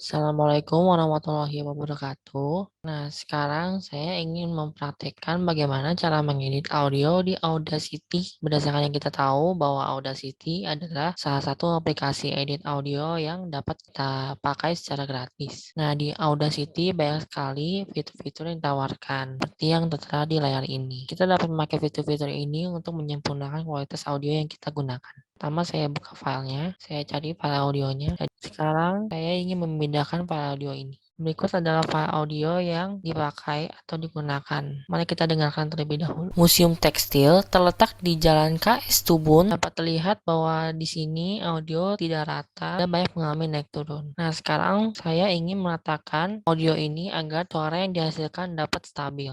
Assalamualaikum warahmatullahi wabarakatuh. Nah, sekarang saya ingin mempraktekkan bagaimana cara mengedit audio di Audacity. Berdasarkan yang kita tahu bahwa Audacity adalah salah satu aplikasi edit audio yang dapat kita pakai secara gratis. Nah, di Audacity banyak sekali fitur-fitur yang ditawarkan, seperti yang tertera di layar ini. Kita dapat memakai fitur-fitur ini untuk menyempurnakan kualitas audio yang kita gunakan. Pertama, saya buka filenya, saya cari file audionya. Sekarang saya ingin memindahkan file audio ini. Berikut adalah file audio yang dipakai atau digunakan. Mari kita dengarkan terlebih dahulu. Museum Tekstil terletak di Jalan KS Tubun. Dapat terlihat bahwa di sini audio tidak rata dan banyak mengalami naik turun. Nah, sekarang saya ingin meratakan audio ini agar suara yang dihasilkan dapat stabil.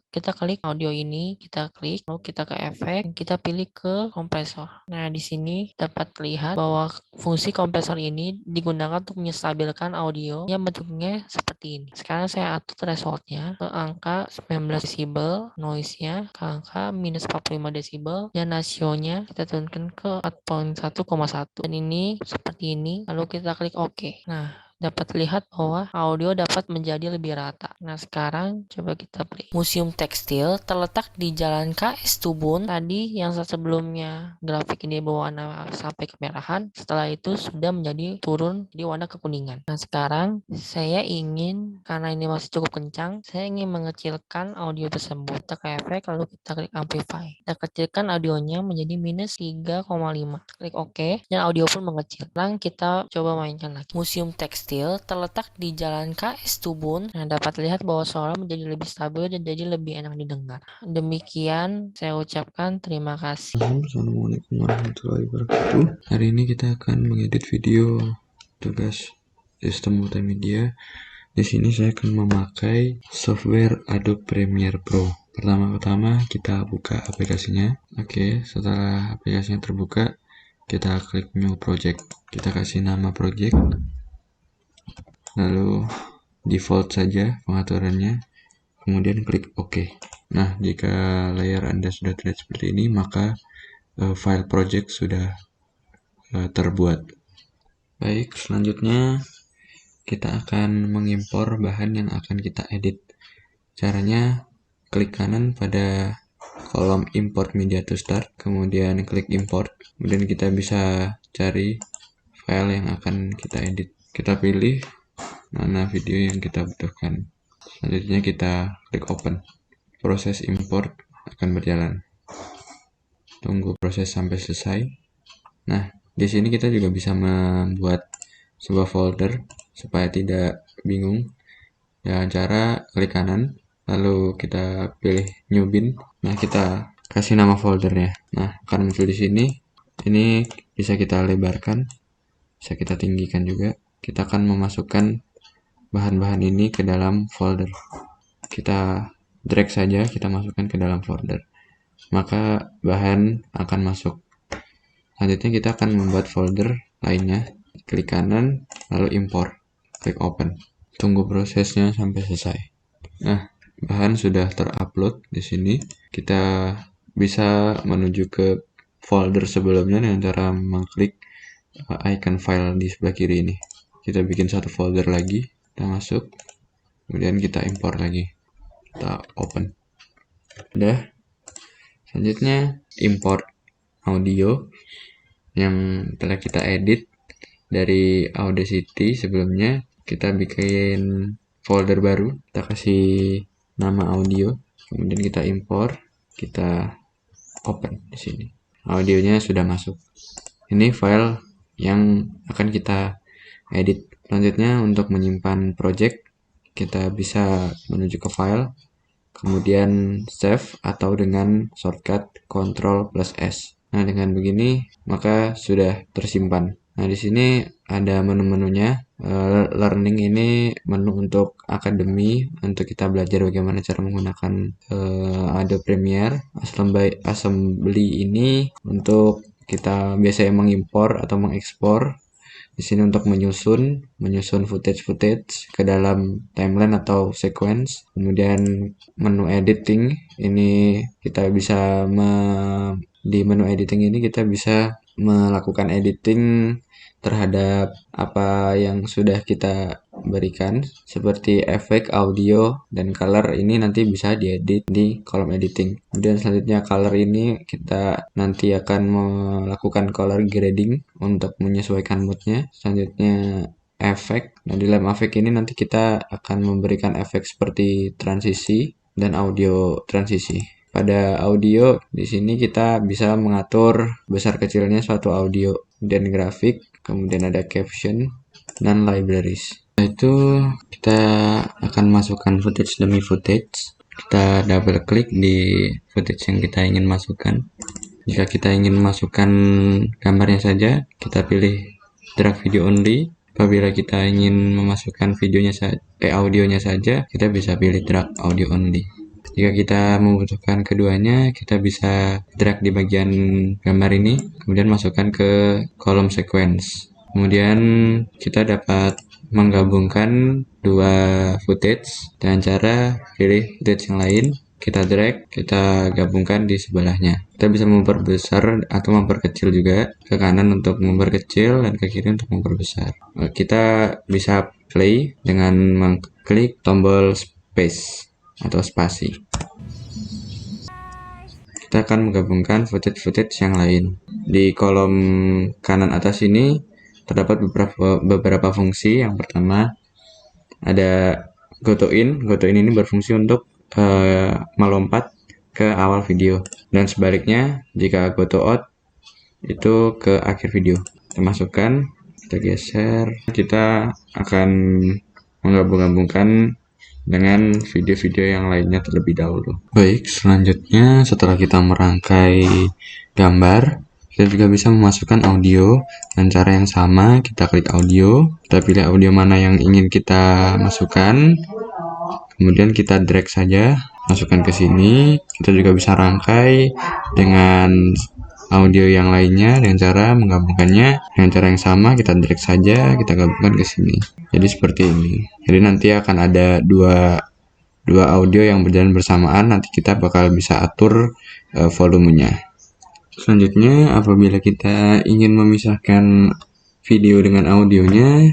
Kita klik audio ini, kita klik, lalu kita ke efek, kita pilih ke kompresor. Nah, di sini dapat terlihat bahwa fungsi kompresor ini digunakan untuk menstabilkan audio yang bentuknya seperti ini. Sekarang saya atur thresholdnya ke angka 19 desibel, noise-nya ke angka minus 45 desibel, dan rasionya kita turunkan ke 4.1,1. Dan ini seperti ini, lalu kita klik OK. Nah, dapat terlihat bahwa audio dapat menjadi lebih rata. Nah, sekarang coba kita play. Museum Tekstil terletak di Jalan KS Tubun. Tadi yang sebelumnya grafik ini berwarna sampai kemerahan, setelah itu sudah menjadi turun jadi warna kekuningan. Nah, sekarang saya ingin, karena ini masih cukup kencang, saya ingin mengecilkan audio tersebut. Kita ke efek, lalu kita klik amplify. Kita kecilkan audionya menjadi minus 3,5. Klik OK, dan audio pun mengecil. Sekarang kita coba mainkan lagi. Museum Tekstil terletak di Jalan KS Tubun. Nah, dapat lihat bahwa suara menjadi lebih stabil dan jadi lebih enak didengar. Demikian saya ucapkan terima kasih. Assalamualaikum warahmatullahi wabarakatuh. Hari ini kita akan mengedit video tugas sistem multimedia. Di sini saya akan memakai software Adobe Premiere Pro. Pertama-tama kita buka aplikasinya. Oke, setelah aplikasinya terbuka, kita klik New Project. Kita kasih nama project. Lalu default saja pengaturannya. Kemudian klik OK. Nah, jika layar Anda sudah terlihat seperti ini, maka file project sudah terbuat. Baik, selanjutnya kita akan mengimpor bahan yang akan kita edit. Caranya, klik kanan pada kolom import media to start, kemudian klik import, kemudian kita bisa cari file yang akan kita edit. Kita pilih mana video yang kita butuhkan. Selanjutnya kita klik open. Proses import akan berjalan. Tunggu proses sampai selesai. Nah, di sini kita juga bisa membuat sebuah folder supaya tidak bingung. Dengan cara klik kanan, lalu kita pilih new bin. Nah, kita kasih nama foldernya. Nah, akan muncul di sini. Ini bisa kita lebarkan, bisa kita tinggikan juga. Kita akan memasukkan bahan-bahan ini ke dalam folder. Kita drag saja, kita masukkan ke dalam folder. Maka bahan akan masuk. Selanjutnya kita akan membuat folder lainnya. Klik kanan, lalu import. Klik open. Tunggu prosesnya sampai selesai. Nah, bahan sudah terupload di sini. Kita bisa menuju ke folder sebelumnya dengan cara mengklik icon file di sebelah kiri ini. Kita bikin satu folder lagi, kita masuk, kemudian kita import lagi. Kita open. Udah. Selanjutnya import audio yang telah kita edit dari Audacity sebelumnya. Kita bikin folder baru, kita kasih nama audio, kemudian kita import, kita open di sini. Audionya sudah masuk. Ini file yang akan kita edit. Selanjutnya untuk menyimpan project, kita bisa menuju ke file, kemudian save atau dengan shortcut Ctrl+S. Nah, dengan begini maka sudah tersimpan. Nah, di sini ada menu-menunya. Learning ini menu untuk akademi, untuk kita belajar bagaimana cara menggunakan Adobe Premiere. Assembly ini untuk kita biasanya mengimpor atau mengekspor. Di sini untuk menyusun footage ke dalam timeline atau sequence. Kemudian menu editing ini kita bisa di menu editing ini kita bisa melakukan editing terhadap apa yang sudah kita berikan seperti efek, audio, dan color ini nanti bisa diedit di kolom editing. Kemudian selanjutnya color ini kita nanti akan melakukan color grading untuk menyesuaikan moodnya. Selanjutnya efek. Nah, di dalam efek ini nanti kita akan memberikan efek seperti transisi dan audio transisi. Pada audio di sini kita bisa mengatur besar kecilnya suatu audio dan grafik, kemudian ada caption dan libraries. Setelah itu kita akan masukkan footage demi footage. Kita double klik di footage yang kita ingin masukkan. Jika kita ingin masukkan gambarnya saja, kita pilih drag video only. Apabila kita ingin memasukkan audionya saja, kita bisa pilih drag audio only. Jika kita membutuhkan keduanya, kita bisa drag di bagian gambar ini, kemudian masukkan ke kolom sequence. Kemudian kita dapat menggabungkan dua footage dengan cara pilih footage yang lain, kita drag, kita gabungkan di sebelahnya. Kita bisa memperbesar atau memperkecil juga, ke kanan untuk memperkecil dan ke kiri untuk memperbesar. Kita bisa play dengan mengklik tombol space atau spasi. Kita akan menggabungkan footage-footage yang lain. Di kolom kanan atas ini terdapat beberapa fungsi. Yang pertama ada go to in. Go to in ini berfungsi untuk melompat ke awal video, dan sebaliknya jika go to out itu ke akhir video. Kita masukkan, kita geser, kita akan menggabung-gabungkan dengan video-video yang lainnya terlebih dahulu. Baik, selanjutnya setelah kita merangkai gambar, kita juga bisa memasukkan audio dengan cara yang sama. Kita klik audio, kita pilih audio mana yang ingin kita masukkan, kemudian kita drag saja, masukkan ke sini. Kita juga bisa rangkai dengan audio yang lainnya dengan cara menggabungkannya dengan cara yang sama. Kita drag saja, kita gabungkan ke sini. Jadi seperti ini. Jadi nanti akan ada dua audio yang berjalan bersamaan. Nanti kita bakal bisa atur volumenya. Selanjutnya, apabila kita ingin memisahkan video dengan audionya,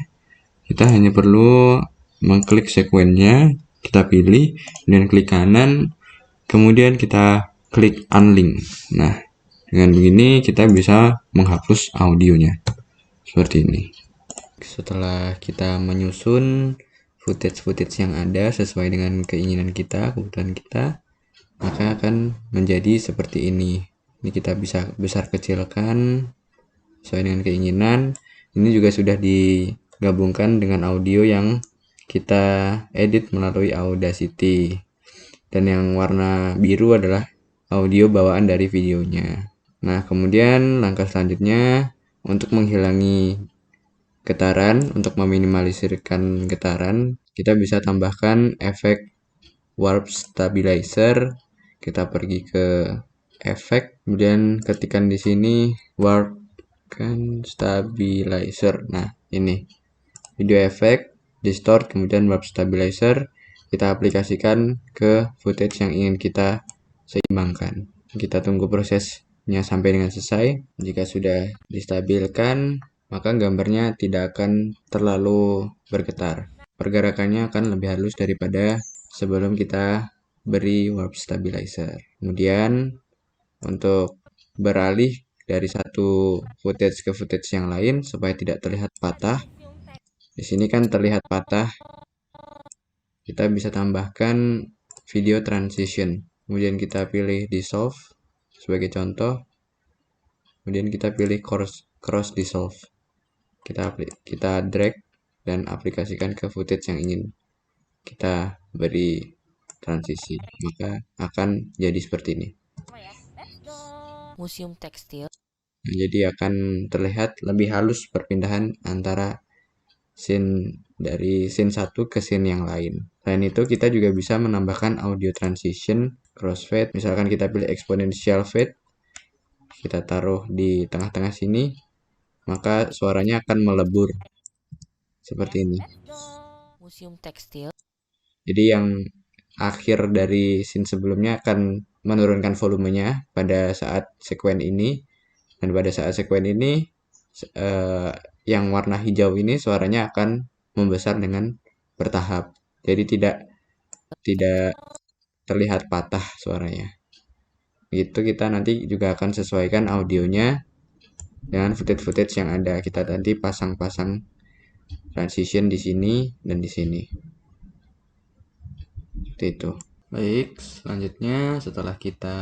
kita hanya perlu mengklik sekuennya, kita pilih, dan klik kanan, kemudian kita klik unlink. Nah, dengan begini kita bisa menghapus audionya. Seperti ini. Setelah kita menyusun footage yang ada sesuai dengan keinginan kita, kebutuhan kita, maka akan menjadi seperti ini. Ini kita bisa besar kecilkan sesuai dengan keinginan. Ini juga sudah digabungkan dengan audio yang kita edit melalui Audacity. Dan yang warna biru adalah audio bawaan dari videonya. Nah, kemudian langkah selanjutnya untuk menghilangi getaran, untuk meminimalisirkan getaran, kita bisa tambahkan efek warp stabilizer. Kita pergi ke efek, kemudian ketikkan di sini warp stabilizer. Nah, ini video efek, distort, kemudian warp stabilizer. Kita aplikasikan ke footage yang ingin kita seimbangkan. Kita tunggu prosesnya sampai dengan selesai. Jika sudah distabilkan, maka gambarnya tidak akan terlalu bergetar. Pergerakannya akan lebih halus daripada sebelum kita beri warp stabilizer. Kemudian untuk beralih dari satu footage ke footage yang lain supaya tidak terlihat patah. Di sini kan terlihat patah. Kita bisa tambahkan video transition. Kemudian kita pilih dissolve sebagai contoh. Kemudian kita pilih cross dissolve. Kita drag dan aplikasikan ke footage yang ingin kita beri transisi, maka akan jadi seperti ini. Museum Tekstil. Nah, jadi akan terlihat lebih halus perpindahan antara dari scene satu ke scene yang lain. Selain itu, kita juga bisa menambahkan audio transition, crossfade. Misalkan kita pilih exponential fade, kita taruh di tengah-tengah sini, maka suaranya akan melebur seperti ini. Museum Tekstil. Jadi yang akhir dari scene sebelumnya akan menurunkan volumenya pada saat sekuen ini, dan pada saat sekuen ini yang warna hijau ini suaranya akan membesar dengan bertahap. Jadi tidak terlihat patah suaranya. Gitu kita nanti juga akan sesuaikan audionya dengan footage-footage yang ada. Kita nanti pasang-pasang transition di sini dan di sini. Seperti itu. Baik, selanjutnya setelah kita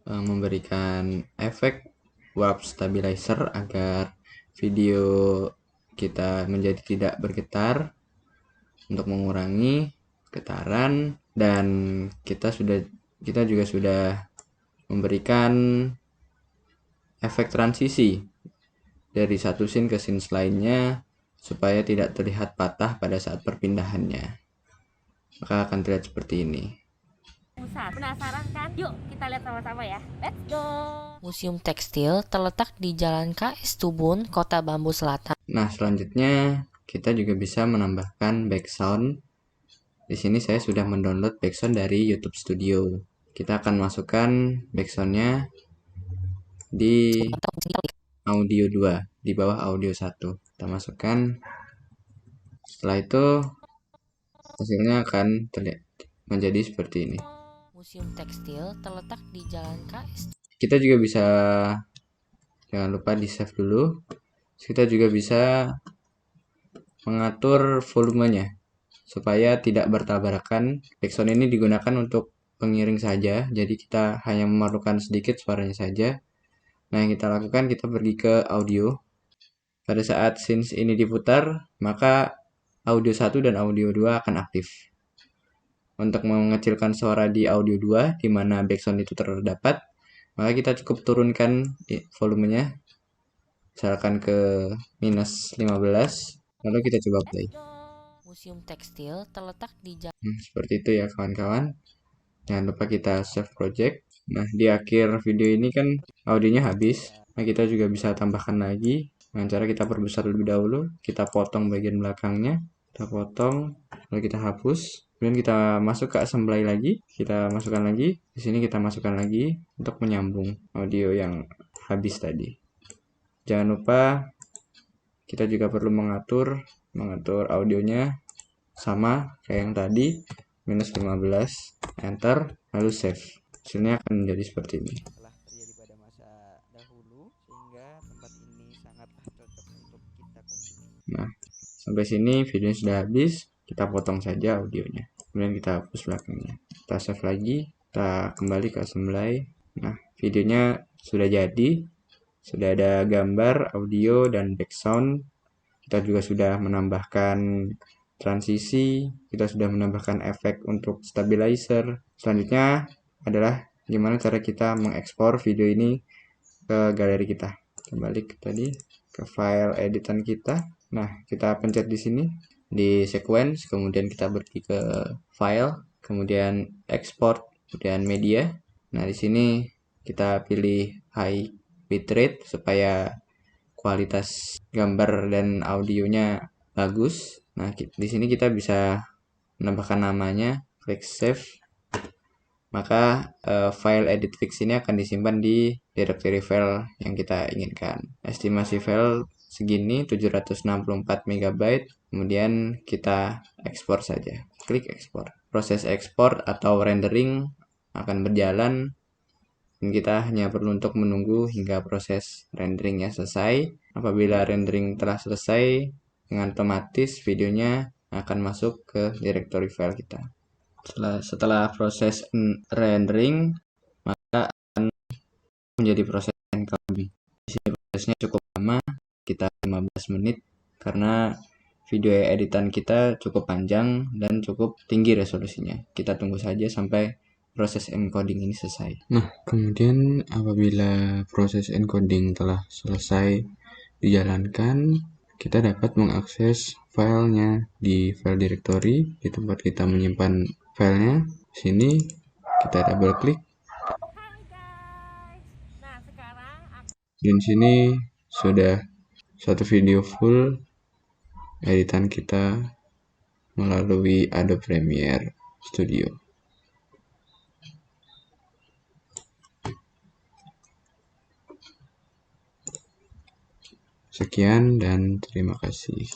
memberikan efek warp stabilizer agar video kita menjadi tidak bergetar untuk mengurangi getaran, dan kita juga sudah memberikan efek transisi dari satu scene ke scene lainnya supaya tidak terlihat patah pada saat perpindahannya. Maka akan terlihat seperti ini. Penasaran kan? Yuk kita lihat sama-sama ya. Let's go. Museum Tekstil terletak di Jalan KS Tubun, Kota Bambu Selatan. Nah, selanjutnya kita juga bisa menambahkan background. Di sini saya sudah mendownload background dari YouTube Studio. Kita akan masukkan backgroundnya di audio 2, di bawah audio 1. Kita masukkan. Setelah itu hasilnya akan terlihat menjadi seperti ini. Museum Tekstil terletak di Jalan KS. Kita juga bisa, jangan lupa di save dulu. Kita juga bisa mengatur volumenya supaya tidak bertabrakan. Backsound ini digunakan untuk pengiring saja, jadi kita hanya memerlukan sedikit suaranya saja. Nah, yang kita lakukan, kita pergi ke audio. Pada saat scenes ini diputar, maka audio 1 dan audio 2 akan aktif. Untuk mengecilkan suara di audio 2, di mana backsound itu terdapat, maka kita cukup turunkan volumenya, misalkan ke minus 15, lalu kita coba play. Museum Tekstil terletak di Jalan. Seperti itu ya kawan-kawan. Jangan lupa kita save project. Nah, di akhir video ini kan audionya habis. Nah, kita juga bisa tambahkan lagi dengan cara kita perbesar lebih dahulu. Kita potong bagian belakangnya. Kita potong, lalu kita hapus. Kemudian kita masuk ke assembly lagi. Kita masukkan lagi. Di sini kita masukkan lagi untuk menyambung audio yang habis tadi. Jangan lupa kita juga perlu mengatur audionya sama kayak yang tadi, minus 15, enter, lalu save. Hasilnya akan menjadi seperti ini. Telah terjadi pada masa dahulu sehingga tempat ini sangatlah cocok untuk kita kunjungi. Nah, sampai sini videonya sudah habis. Kita potong saja audionya. Kemudian kita hapus belakangnya. Kita save lagi. Kita kembali ke assembly. Nah, videonya sudah jadi. Sudah ada gambar, audio, dan background. Kita juga sudah menambahkan transisi. Kita sudah menambahkan efek untuk stabilizer. Selanjutnya adalah gimana cara kita mengekspor video ini ke galeri kita. Kembali ke tadi, ke file editan kita. Nah, kita pencet di sini di sequence, kemudian kita pergi ke file, kemudian export, kemudian media. Nah, di sini kita pilih high bitrate supaya kualitas gambar dan audionya bagus. Nah, di sini kita bisa menambahkan namanya, klik save. Maka file edit fix ini akan disimpan di directory file yang kita inginkan. Estimasi file segini 764 MB, kemudian kita ekspor saja. Klik ekspor. Proses ekspor atau rendering akan berjalan dan kita hanya perlu untuk menunggu hingga proses renderingnya selesai. Apabila rendering telah selesai, dengan otomatis videonya akan masuk ke directory file kita. Setelah proses rendering, maka akan menjadi proses encoding. Di sini prosesnya cukup lama, kita 15 menit, karena video editan kita cukup panjang dan cukup tinggi resolusinya. Kita tunggu saja sampai proses encoding ini selesai. Nah, kemudian apabila proses encoding telah selesai dijalankan, kita dapat mengakses filenya di file directory di tempat kita menyimpan filenya. Di sini kita double klik. Nah, sekarang Dan sini sudah satu video full editan kita melalui Adobe Premiere Studio. Sekian dan terima kasih.